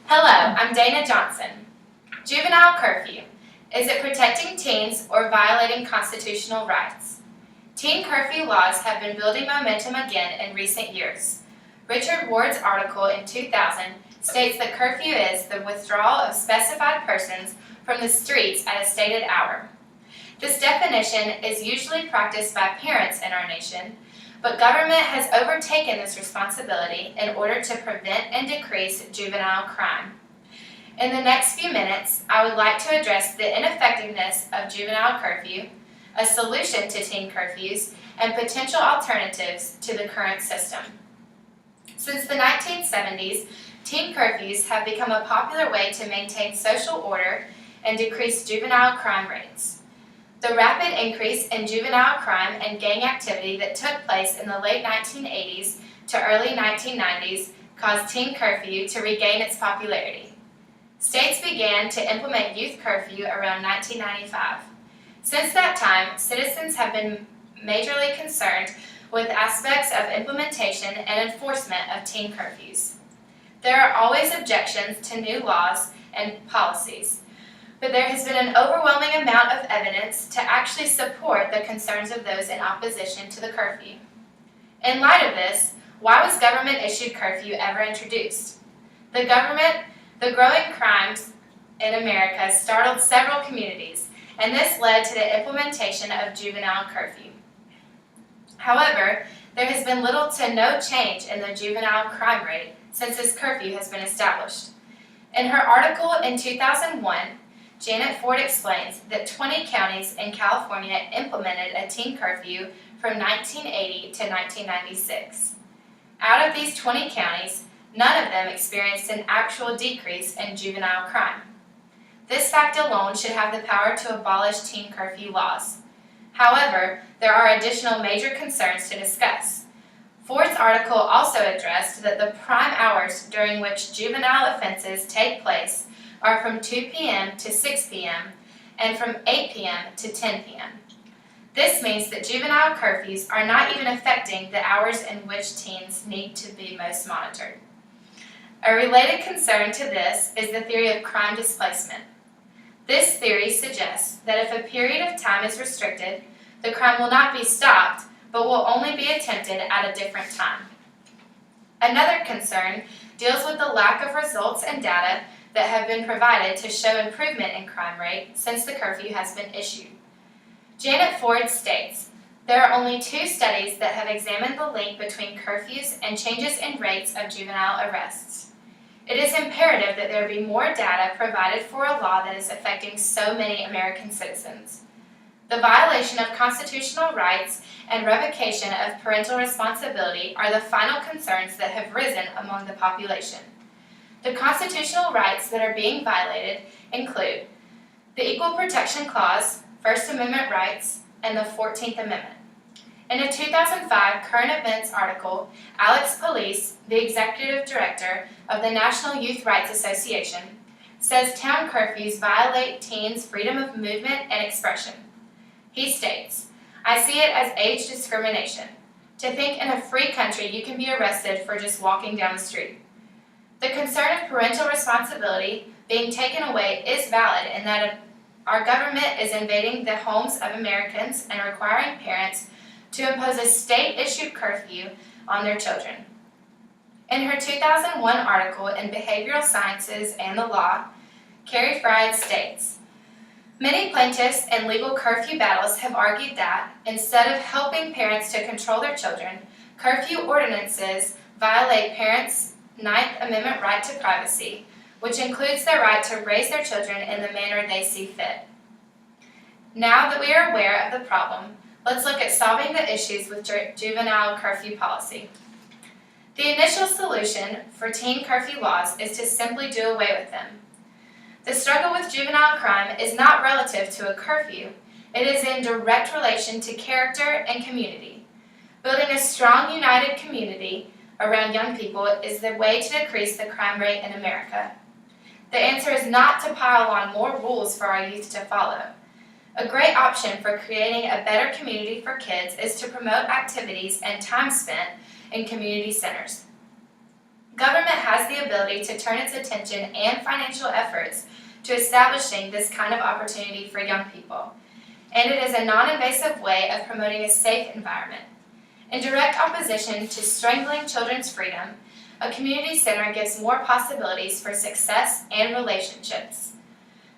Hello, I'm Dana Johnson. Juvenile curfew. Is it protecting teens or violating constitutional rights? Teen curfew laws have been building momentum again in recent years. Richard Ward's article in 2000 states that curfew is the withdrawal of specified persons from the streets at a stated hour. This definition is usually practiced by parents in our nation, but government has overtaken this responsibility in order to prevent and decrease juvenile crime. In the next few minutes, I would like to address the ineffectiveness of juvenile curfew, a solution to teen curfews, and potential alternatives to the current system. Since the 1970s, teen curfews have become a popular way to maintain social order and decrease juvenile crime rates. The rapid increase in juvenile crime and gang activity that took place in the late 1980s to early 1990s caused teen curfew to regain its popularity. States began to implement youth curfew around 1995. Since that time, citizens have been majorly concerned with aspects of implementation and enforcement of teen curfews. There are always objections to new laws and policies, but there has been an overwhelming amount of evidence to actually support the concerns of those in opposition to the curfew. In light of this, why was government-issued curfew ever introduced? The growing crimes in America startled several communities, and this led to the implementation of juvenile curfew. However, there has been little to no change in the juvenile crime rate since this curfew has been established. In her article in 2001, Janet Ford explains that 20 counties in California implemented a teen curfew from 1980 to 1996. Out of these 20 counties, none of them experienced an actual decrease in juvenile crime. This fact alone should have the power to abolish teen curfew laws. However, there are additional major concerns to discuss. Ford's article also addressed that the prime hours during which juvenile offenses take place are from 2 p.m. to 6 p.m. and from 8 p.m. to 10 p.m. This means that juvenile curfews are not even affecting the hours in which teens need to be most monitored. A related concern to this is the theory of crime displacement. This theory suggests that if a period of time is restricted, the crime will not be stopped, but will only be attempted at a different time. Another concern deals with the lack of results and data that have been provided to show improvement in crime rate since the curfew has been issued. Janet Ford states, there are only 2 studies that have examined the link between curfews and changes in rates of juvenile arrests. It is imperative that there be more data provided for a law that is affecting so many American citizens. The violation of constitutional rights and revocation of parental responsibility are the final concerns that have risen among the population. The constitutional rights that are being violated include the Equal Protection Clause, First Amendment rights, and the 14th Amendment. In a 2005 Current Events article, Alex Police, the executive director of the National Youth Rights Association, says town curfews violate teens' freedom of movement and expression. He states, I see it as age discrimination. To think in a free country you can be arrested for just walking down the street. The concern of parental responsibility being taken away is valid in that our government is invading the homes of Americans and requiring parents to impose a state-issued curfew on their children. In her 2001 article in Behavioral Sciences and the Law, Carrie Fried states, many plaintiffs in legal curfew battles have argued that, instead of helping parents to control their children, curfew ordinances violate parents' 9th Amendment right to privacy, which includes their right to raise their children in the manner they see fit. Now that we are aware of the problem, let's look at solving the issues with juvenile curfew policy. The initial solution for teen curfew laws is to simply do away with them. The struggle with juvenile crime is not relative to a curfew. It is in direct relation to character and community. Building a strong, united community around young people is the way to decrease the crime rate in America. The answer is not to pile on more rules for our youth to follow. A great option for creating a better community for kids is to promote activities and time spent in community centers. Government has the ability to turn its attention and financial efforts to establishing this kind of opportunity for young people, and it is a non-invasive way of promoting a safe environment. In direct opposition to strangling children's freedom, a community center gives more possibilities for success and relationships.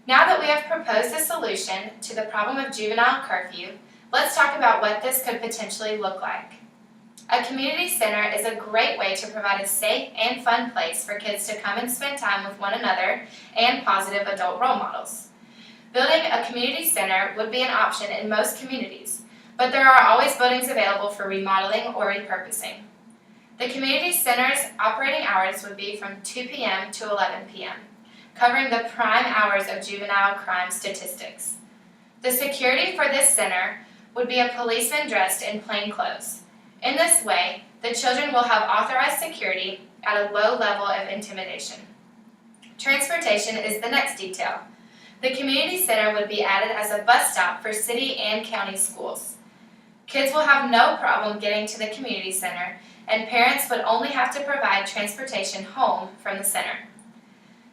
Now that we have proposed a solution to the problem of juvenile curfew, let's talk about what this could potentially look like. A community center is a great way to provide a safe and fun place for kids to come and spend time with one another and positive adult role models. Building a community center would be an option in most communities, but there are always buildings available for remodeling or repurposing. The community center's operating hours would be from 2 p.m. to 11 p.m., covering the prime hours of juvenile crime statistics. The security for this center would be a policeman dressed in plain clothes. In this way, the children will have authorized security at a low level of intimidation. Transportation is the next detail. The community center would be added as a bus stop for city and county schools. Kids will have no problem getting to the community center, and parents would only have to provide transportation home from the center.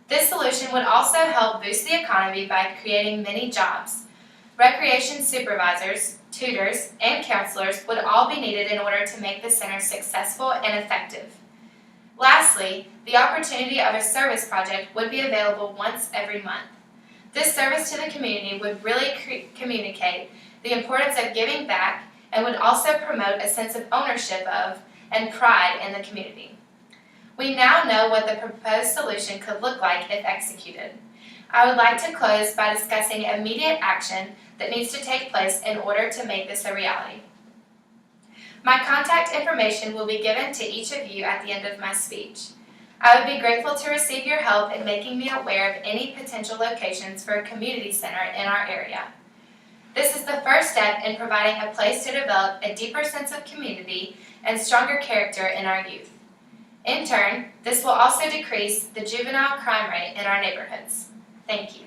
This solution would also help boost the economy by creating many jobs. Recreation supervisors, tutors, and counselors would all be needed in order to make the center successful and effective. Lastly, the opportunity of a service project would be available once every month. This service to the community would really communicate the importance of giving back and would also promote a sense of ownership of and pride in the community. We now know what the proposed solution could look like if executed. I would like to close by discussing immediate action that needs to take place in order to make this a reality. My contact information will be given to each of you at the end of my speech. I would be grateful to receive your help in making me aware of any potential locations for a community center in our area. This is the first step in providing a place to develop a deeper sense of community and stronger character in our youth. In turn, this will also decrease the juvenile crime rate in our neighborhoods. Thank you.